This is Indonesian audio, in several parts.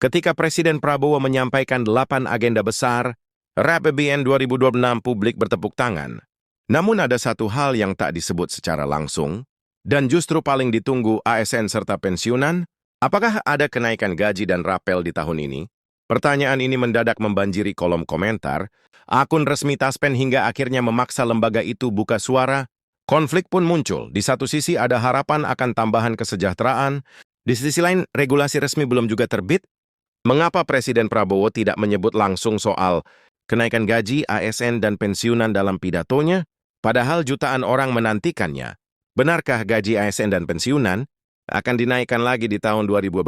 ketika Presiden Prabowo menyampaikan 8 agenda besar RAPBN 2026 publik bertepuk tangan. Namun ada satu hal yang tak disebut secara langsung, dan justru paling ditunggu ASN serta pensiunan, apakah ada kenaikan gaji dan rapel di tahun ini? Pertanyaan ini mendadak membanjiri kolom komentar, akun resmi Taspen hingga akhirnya memaksa lembaga itu buka suara. Konflik pun muncul. Di satu sisi ada harapan akan tambahan kesejahteraan, di sisi lain regulasi resmi belum juga terbit. Mengapa Presiden Prabowo tidak menyebut langsung soal kenaikan gaji, ASN, dan pensiunan dalam pidatonya? Padahal jutaan orang menantikannya. Benarkah gaji ASN dan pensiunan akan dinaikkan lagi di tahun 2025?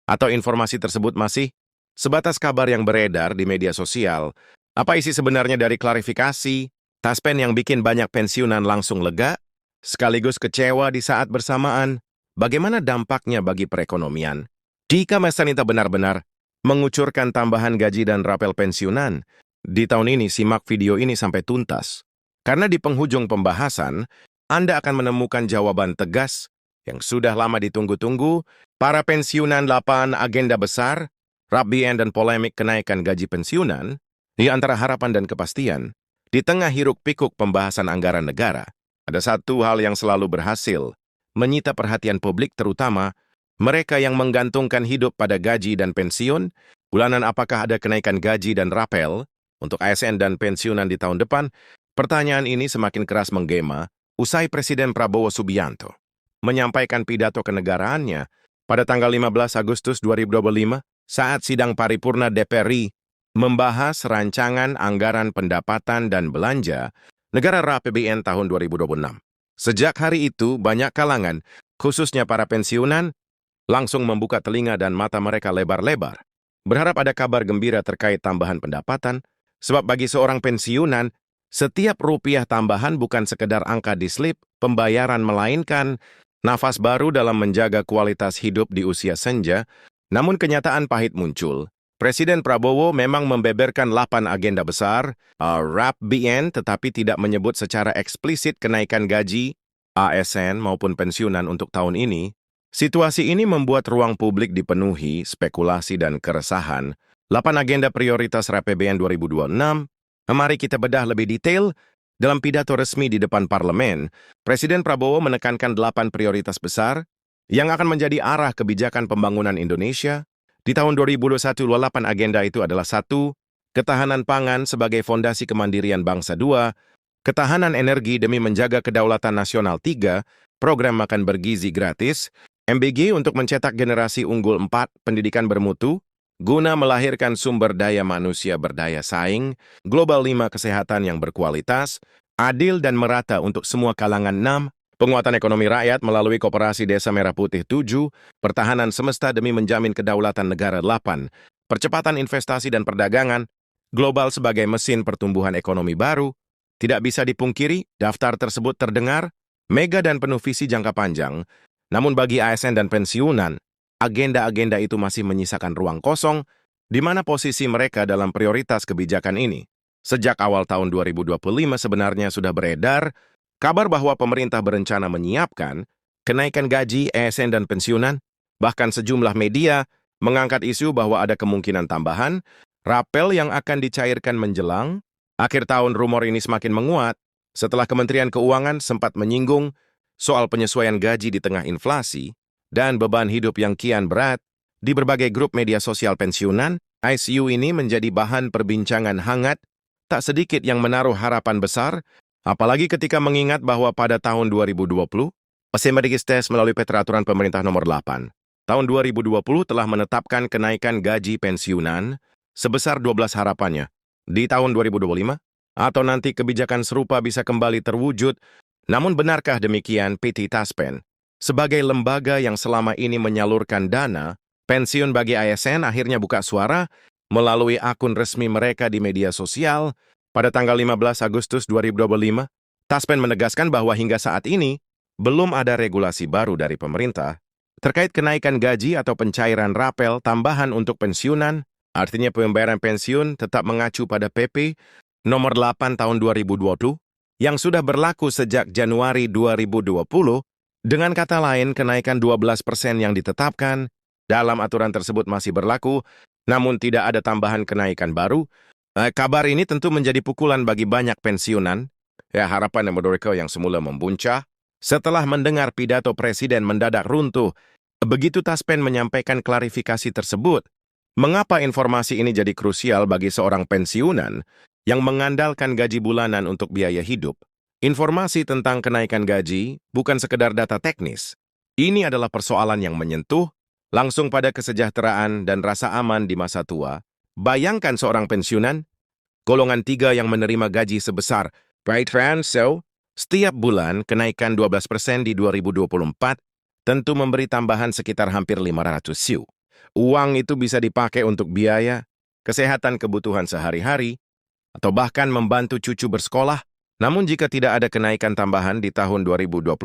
Atau informasi tersebut masih sebatas kabar yang beredar di media sosial? Apa isi sebenarnya dari klarifikasi Taspen yang bikin banyak pensiunan langsung lega, sekaligus kecewa di saat bersamaan? Bagaimana dampaknya bagi perekonomian jika Mas Sanita benar-benar mengucurkan tambahan gaji dan rapel pensiunan? Di tahun ini simak video ini sampai tuntas. Karena di penghujung pembahasan, Anda akan menemukan jawaban tegas yang sudah lama ditunggu-tunggu. Para pensiunan 8 agenda besar, RAPBN dan polemik kenaikan gaji pensiunan, di antara harapan dan kepastian, di tengah hiruk-pikuk pembahasan anggaran negara, ada satu hal yang selalu berhasil menyita perhatian publik, terutama mereka yang menggantungkan hidup pada gaji dan pensiun. Bulanan apakah ada kenaikan gaji dan rapel untuk ASN dan pensiunan di tahun depan? Pertanyaan ini semakin keras menggema usai Presiden Prabowo Subianto menyampaikan pidato kenegaraannya pada tanggal 15 Agustus 2025 saat sidang paripurna DPR RI membahas rancangan anggaran pendapatan dan belanja negara RAPBN tahun 2026. Sejak hari itu, banyak kalangan, khususnya para pensiunan, langsung membuka telinga dan mata mereka lebar-lebar, berharap ada kabar gembira terkait tambahan pendapatan, sebab bagi seorang pensiunan, setiap rupiah tambahan bukan sekedar angka di slip pembayaran, melainkan nafas baru dalam menjaga kualitas hidup di usia senja. Namun kenyataan pahit muncul. Presiden Prabowo memang membeberkan 8 agenda besar RAPBN, tetapi tidak menyebut secara eksplisit kenaikan gaji, ASN maupun pensiunan untuk tahun ini. Situasi ini membuat ruang publik dipenuhi spekulasi dan keresahan. 8 agenda prioritas RAPBN 2026. Mari kita bedah lebih detail. Dalam pidato resmi di depan parlemen, Presiden Prabowo menekankan 8 prioritas besar yang akan menjadi arah kebijakan pembangunan Indonesia. Di tahun 2021, 8 agenda itu adalah 1. Ketahanan pangan sebagai fondasi kemandirian bangsa. 2. Ketahanan energi demi menjaga kedaulatan nasional. 3. Program makan bergizi gratis. MBG untuk mencetak generasi unggul. 4. Pendidikan bermutu guna melahirkan sumber daya manusia berdaya saing. Global. 5. Kesehatan yang berkualitas, adil dan merata untuk semua kalangan. 6. Penguatan ekonomi rakyat melalui Koperasi Desa Merah Putih. 7. Pertahanan semesta demi menjamin kedaulatan negara. 8. Percepatan investasi dan perdagangan global sebagai mesin pertumbuhan ekonomi baru. Tidak bisa dipungkiri, daftar tersebut terdengar mega dan penuh visi jangka panjang. Namun bagi ASN dan pensiunan, agenda-agenda itu masih menyisakan ruang kosong. Di mana posisi mereka dalam prioritas kebijakan ini? Sejak awal tahun 2025 sebenarnya sudah beredar kabar bahwa pemerintah berencana menyiapkan kenaikan gaji, ASN, dan pensiunan. Bahkan sejumlah media mengangkat isu bahwa ada kemungkinan tambahan rapel yang akan dicairkan menjelang akhir tahun. Rumor ini semakin menguat setelah Kementerian Keuangan sempat menyinggung soal penyesuaian gaji di tengah inflasi dan beban hidup yang kian berat. Di berbagai grup media sosial pensiunan, ICU ini menjadi bahan perbincangan hangat, tak sedikit yang menaruh harapan besar. Apalagi ketika mengingat bahwa pada tahun 2020, Meregistres melalui Peraturan Pemerintah Nomor 8 tahun 2020 telah menetapkan kenaikan gaji pensiunan sebesar 12 harapannya. Di tahun 2025, atau nanti kebijakan serupa bisa kembali terwujud. Namun benarkah demikian? PT Taspen, sebagai lembaga yang selama ini menyalurkan dana pensiun bagi ASN, akhirnya buka suara melalui akun resmi mereka di media sosial. Pada tanggal 15 Agustus 2025, Taspen menegaskan bahwa hingga saat ini belum ada regulasi baru dari pemerintah terkait kenaikan gaji atau pencairan rapel tambahan untuk pensiunan. Artinya pembayaran pensiun tetap mengacu pada PP Nomor 8 Tahun 2020 yang sudah berlaku sejak Januari 2020. Dengan kata lain, kenaikan 12% yang ditetapkan dalam aturan tersebut masih berlaku, namun tidak ada tambahan kenaikan baru. Kabar ini tentu menjadi pukulan bagi banyak pensiunan. Harapan mereka yang semula membuncah. Setelah mendengar pidato Presiden mendadak runtuh, begitu Taspen menyampaikan klarifikasi tersebut, mengapa informasi ini jadi krusial bagi seorang pensiunan yang mengandalkan gaji bulanan untuk biaya hidup? Informasi tentang kenaikan gaji bukan sekedar data teknis. Ini adalah persoalan yang menyentuh langsung pada kesejahteraan dan rasa aman di masa tua. Bayangkan seorang pensiunan, golongan 3 yang menerima gaji sebesar setiap bulan kenaikan 12% di 2024 tentu memberi tambahan sekitar hampir 500 siu. Uang itu bisa dipakai untuk biaya, kesehatan kebutuhan sehari-hari, atau bahkan membantu cucu bersekolah. Namun jika tidak ada kenaikan tambahan di tahun 2025,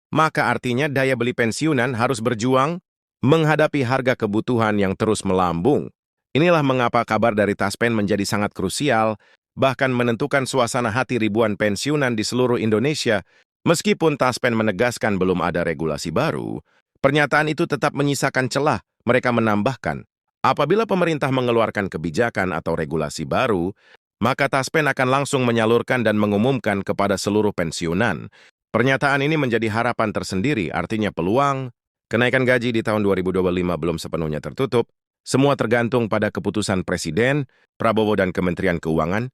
maka artinya daya beli pensiunan harus berjuang menghadapi harga kebutuhan yang terus melambung. Inilah mengapa kabar dari Taspen menjadi sangat krusial, bahkan menentukan suasana hati ribuan pensiunan di seluruh Indonesia. Meskipun Taspen menegaskan belum ada regulasi baru, pernyataan itu tetap menyisakan celah. Mereka menambahkan, apabila pemerintah mengeluarkan kebijakan atau regulasi baru, maka Taspen akan langsung menyalurkan dan mengumumkan kepada seluruh pensiunan. Pernyataan ini menjadi harapan tersendiri, artinya peluang kenaikan gaji di tahun 2025 belum sepenuhnya tertutup. Semua tergantung pada keputusan Presiden, Prabowo dan Kementerian Keuangan.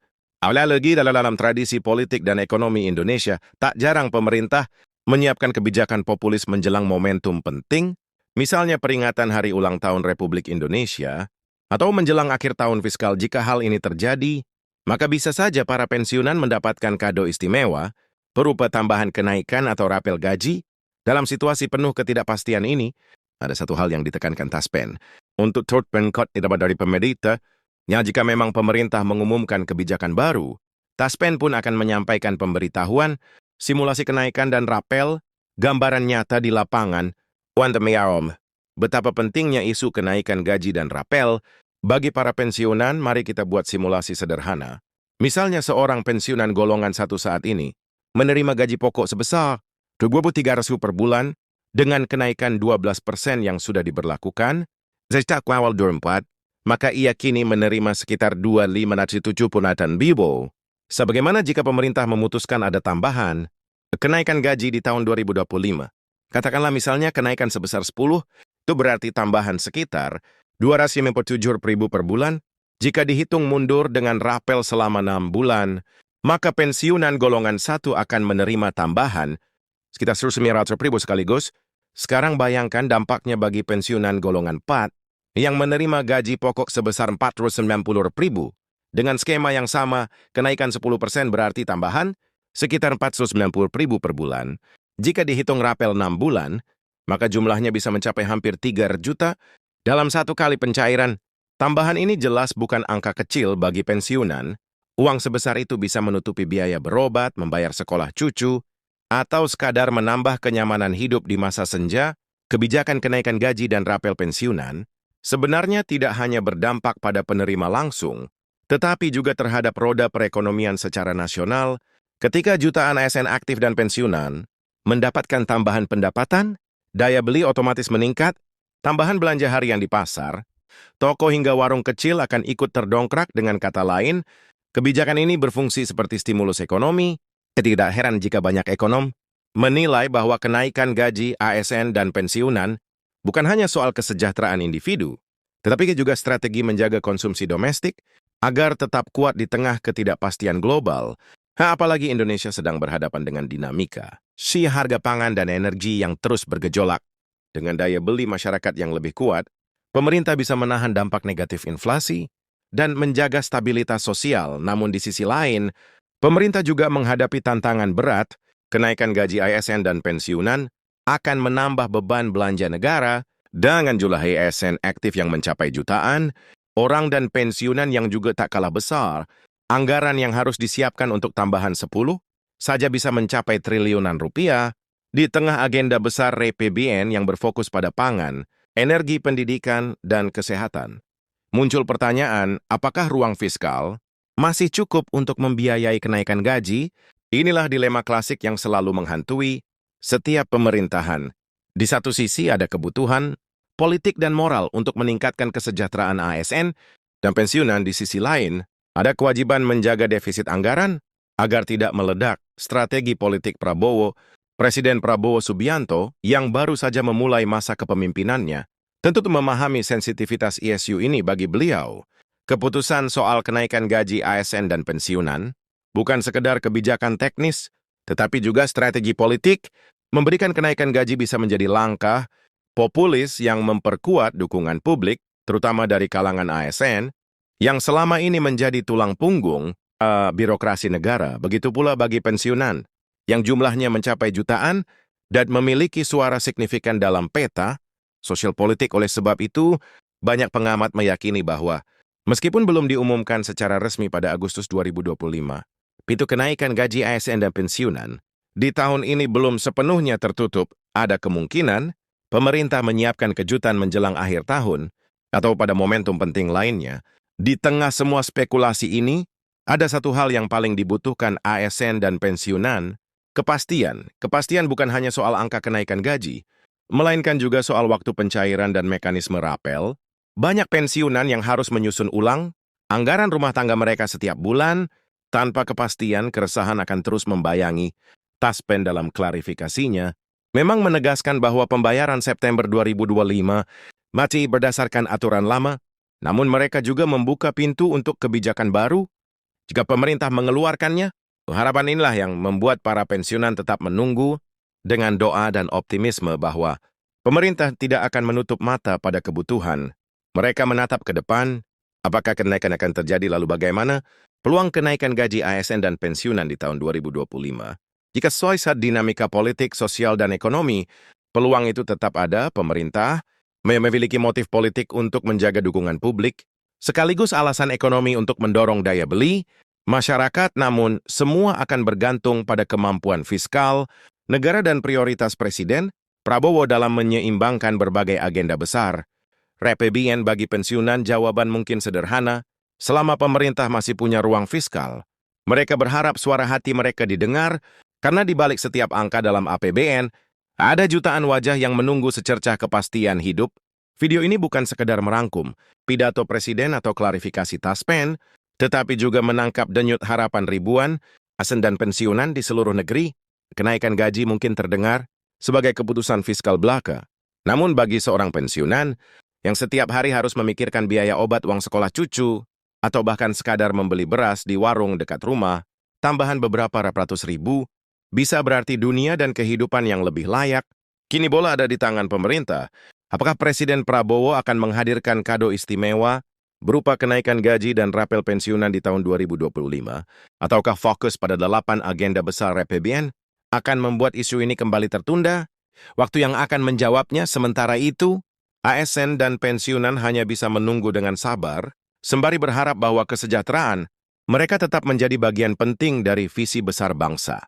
Lagi dalam tradisi politik dan ekonomi Indonesia, tak jarang pemerintah menyiapkan kebijakan populis menjelang momentum penting, misalnya peringatan Hari Ulang Tahun Republik Indonesia, atau menjelang akhir tahun fiskal. Jika hal ini terjadi, maka bisa saja para pensiunan mendapatkan kado istimewa berupa tambahan kenaikan atau rapel gaji. Dalam situasi penuh ketidakpastian ini, ada satu hal yang ditekankan Taspen. Untuk third pencot didapat dari pemerintah, jika memang pemerintah mengumumkan kebijakan baru, Taspen pun akan menyampaikan pemberitahuan, simulasi kenaikan dan rapel, gambaran nyata di lapangan. Betapa pentingnya isu kenaikan gaji dan rapel. Bagi para pensiunan, mari kita buat simulasi sederhana. Misalnya seorang pensiunan golongan 1 saat ini menerima gaji pokok sebesar 23.000 per bulan dengan kenaikan 12% yang sudah diberlakukan. Sejak awal 2024, maka ia kini menerima sekitar 2.570 Sebagaimana jika pemerintah memutuskan ada tambahan kenaikan gaji di tahun 2025. Katakanlah misalnya kenaikan sebesar 10, itu berarti tambahan sekitar 257.000 per bulan. Jika dihitung mundur dengan rapel selama 6 bulan, maka pensiunan golongan 1 akan menerima tambahan sekitar 900.000 sekaligus. Sekarang bayangkan dampaknya bagi pensiunan golongan 4 yang menerima gaji pokok sebesar 490.000. Dengan skema yang sama, kenaikan 10% berarti tambahan sekitar 490.000 per bulan. Jika dihitung rapel 6 bulan, maka jumlahnya bisa mencapai hampir 3 juta. Dalam satu kali pencairan, tambahan ini jelas bukan angka kecil bagi pensiunan. Uang sebesar itu bisa menutupi biaya berobat, membayar sekolah cucu, atau sekadar menambah kenyamanan hidup di masa senja. Kebijakan kenaikan gaji dan rapel pensiunan sebenarnya tidak hanya berdampak pada penerima langsung, tetapi juga terhadap roda perekonomian secara nasional. Ketika jutaan ASN aktif dan pensiunan mendapatkan tambahan pendapatan, daya beli otomatis meningkat. Tambahan belanja harian di pasar, toko hingga warung kecil akan ikut terdongkrak. Dengan kata lain, kebijakan ini berfungsi seperti stimulus ekonomi. Tidak heran jika banyak ekonom menilai bahwa kenaikan gaji ASN dan pensiunan bukan hanya soal kesejahteraan individu, tetapi juga strategi menjaga konsumsi domestik agar tetap kuat di tengah ketidakpastian global. Apalagi Indonesia sedang berhadapan dengan dinamika harga pangan dan energi yang terus bergejolak. Dengan daya beli masyarakat yang lebih kuat, pemerintah bisa menahan dampak negatif inflasi dan menjaga stabilitas sosial. Namun di sisi lain, pemerintah juga menghadapi tantangan berat. Kenaikan gaji ASN dan pensiunan akan menambah beban belanja negara. Dengan jumlah ASN aktif yang mencapai jutaan, orang dan pensiunan yang juga tak kalah besar, anggaran yang harus disiapkan untuk tambahan 10 saja bisa mencapai triliunan rupiah. Di tengah agenda besar APBN yang berfokus pada pangan, energi, pendidikan, dan kesehatan, muncul pertanyaan, apakah ruang fiskal masih cukup untuk membiayai kenaikan gaji? Inilah dilema klasik yang selalu menghantui setiap pemerintahan. Di satu sisi ada kebutuhan, politik dan moral untuk meningkatkan kesejahteraan ASN dan pensiunan. Di sisi lain, ada kewajiban menjaga defisit anggaran agar tidak meledak. Strategi politik Prabowo, Presiden Prabowo Subianto yang baru saja memulai masa kepemimpinannya, tentu memahami sensitivitas ISU ini. Bagi beliau, keputusan soal kenaikan gaji ASN dan pensiunan bukan sekedar kebijakan teknis, tetapi juga strategi politik. Memberikan kenaikan gaji bisa menjadi langkah populis yang memperkuat dukungan publik, terutama dari kalangan ASN, yang selama ini menjadi tulang punggung birokrasi negara. Begitu pula bagi pensiunan, yang jumlahnya mencapai jutaan dan memiliki suara signifikan dalam peta sosial politik. Oleh sebab itu, banyak pengamat meyakini bahwa meskipun belum diumumkan secara resmi pada Agustus 2025, pintu kenaikan gaji ASN dan pensiunan di tahun ini belum sepenuhnya tertutup. Ada kemungkinan pemerintah menyiapkan kejutan menjelang akhir tahun atau pada momentum penting lainnya. Di tengah semua spekulasi ini, ada satu hal yang paling dibutuhkan ASN dan pensiunan: kepastian. Kepastian bukan hanya soal angka kenaikan gaji, melainkan juga soal waktu pencairan dan mekanisme rapel. Banyak pensiunan yang harus menyusun ulang anggaran rumah tangga mereka setiap bulan. Tanpa kepastian, keresahan akan terus membayangi. Taspen dalam klarifikasinya memang menegaskan bahwa pembayaran September 2025 masih berdasarkan aturan lama, namun mereka juga membuka pintu untuk kebijakan baru jika pemerintah mengeluarkannya. Harapan inilah yang membuat para pensiunan tetap menunggu dengan doa dan optimisme bahwa pemerintah tidak akan menutup mata pada kebutuhan. Mereka menatap ke depan, apakah kenaikan akan terjadi, lalu bagaimana peluang kenaikan gaji ASN dan pensiunan di tahun 2025. Jika sesuai saat dinamika politik, sosial, dan ekonomi, peluang itu tetap ada. Pemerintah memiliki motif politik untuk menjaga dukungan publik, sekaligus alasan ekonomi untuk mendorong daya beli masyarakat, namun semua akan bergantung pada kemampuan fiskal negara dan prioritas Presiden Prabowo dalam menyeimbangkan berbagai agenda besar. RAPBN bagi pensiunan, jawaban mungkin sederhana: selama pemerintah masih punya ruang fiskal, mereka berharap suara hati mereka didengar, karena di balik setiap angka dalam APBN, ada jutaan wajah yang menunggu secercah kepastian hidup. Video ini bukan sekedar merangkum pidato presiden atau klarifikasi Taspen, tetapi juga menangkap denyut harapan ribuan ASN dan pensiunan di seluruh negeri. Kenaikan gaji mungkin terdengar sebagai keputusan fiskal belaka. Namun bagi seorang pensiunan yang setiap hari harus memikirkan biaya obat, uang sekolah cucu, atau bahkan sekadar membeli beras di warung dekat rumah, tambahan beberapa ratus ribu bisa berarti dunia dan kehidupan yang lebih layak. Kini bola ada di tangan pemerintah. Apakah Presiden Prabowo akan menghadirkan kado istimewa berupa kenaikan gaji dan rapel pensiunan di tahun 2025? Ataukah fokus pada 8 agenda besar RAPBN akan membuat isu ini kembali tertunda? Waktu yang akan menjawabnya. Sementara itu, ASN dan pensiunan hanya bisa menunggu dengan sabar, sembari berharap bahwa kesejahteraan mereka tetap menjadi bagian penting dari visi besar bangsa.